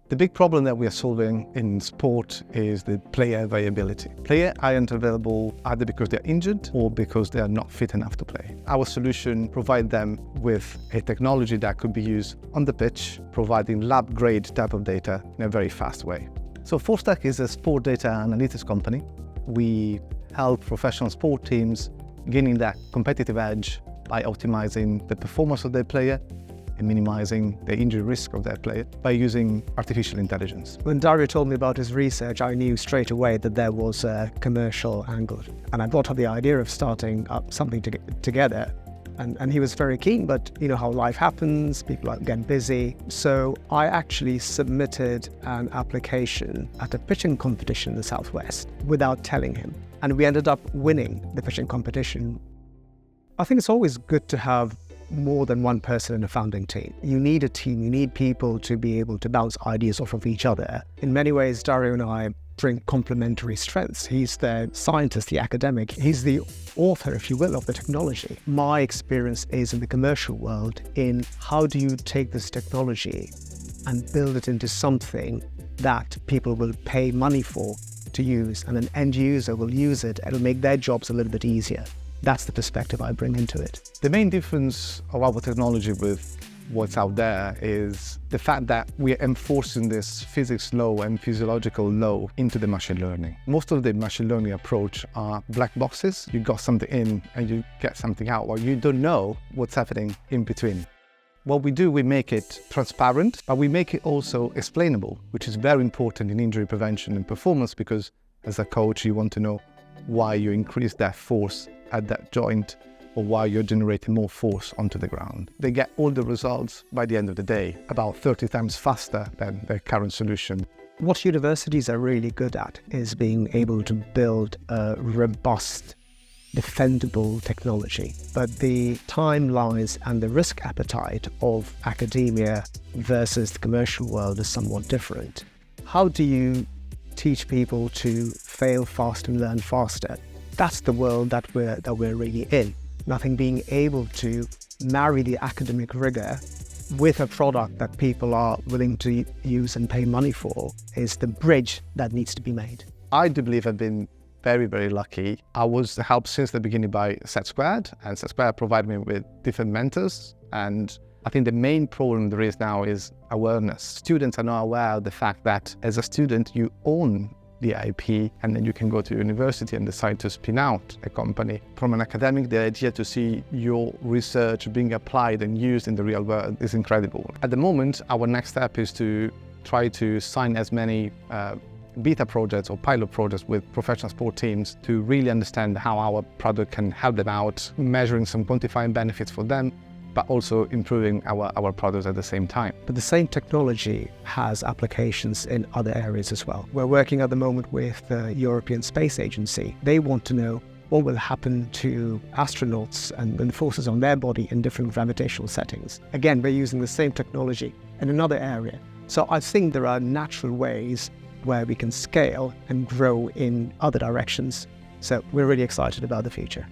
The big problem that we are solving in sport is the player availability. Players aren't available either because they're injured or because they are not fit enough to play. Our solution provides them with a technology that could be used on the pitch, providing lab-grade type of data in a very fast way. So Forceteck is a sport data analytics company. We help professional sport teams gaining that competitive edge by optimizing the performance of their player and minimizing the injury risk of their player by using artificial intelligence. When Dario told me about his research, I knew straight away that there was a commercial angle. And I brought up the idea of starting up something together. And he was very keen, but you know how life happens, people get busy. So I actually submitted an application at a pitching competition in the Southwest without telling him. And we ended up winning the pitching competition. I think it's always good to have more than one person in a founding team. You need a team, you need people to be able to bounce ideas off of each other. In many ways, Dario and I bring complementary strengths. He's the scientist, the academic. He's the author, if you will, of the technology. My experience is in the commercial world in how do you take this technology and build it into something that people will pay money for to use, and an end user will use it. It'll make their jobs a little bit easier. That's the perspective I bring into it. The main difference of our technology with what's out there is the fact that we are enforcing this physics law and physiological law into the machine learning. Most of the machine learning approach are black boxes. You got something in and you get something out, or you don't know what's happening in between. What we do, we make it transparent, but we make it also explainable, which is very important in injury prevention and performance, because as a coach, you want to know why you increase that force at that joint or why you're generating more force onto the ground. They get all the results by the end of the day, about 30 times faster than their current solution. What universities are really good at is being able to build a robust, defendable technology. But the timelines and the risk appetite of academia versus the commercial world is somewhat different. How do you teach people to fail fast and learn faster? That's the world that we're really in. Nothing being able to marry the academic rigor with a product that people are willing to use and pay money for is the bridge that needs to be made. I do believe I've been very, very lucky. I was helped since the beginning by SETSquared, and SETSquared provided me with different mentors. And I think the main problem there is now is awareness. Students are not aware of the fact that as a student, you own the IP, and then you can go to university and decide to spin out a company. From an academic, the idea to see your research being applied and used in the real world is incredible. At the moment, our next step is to try to sign as many beta projects or pilot projects with professional sport teams to really understand how our product can help them out, measuring some quantifying benefits for them, but also improving our products at the same time. But the same technology has applications in other areas as well. We're working at the moment with the European Space Agency. They want to know what will happen to astronauts and the forces on their body in different gravitational settings. Again, we're using the same technology in another area. So I think there are natural ways where we can scale and grow in other directions. So we're really excited about the future.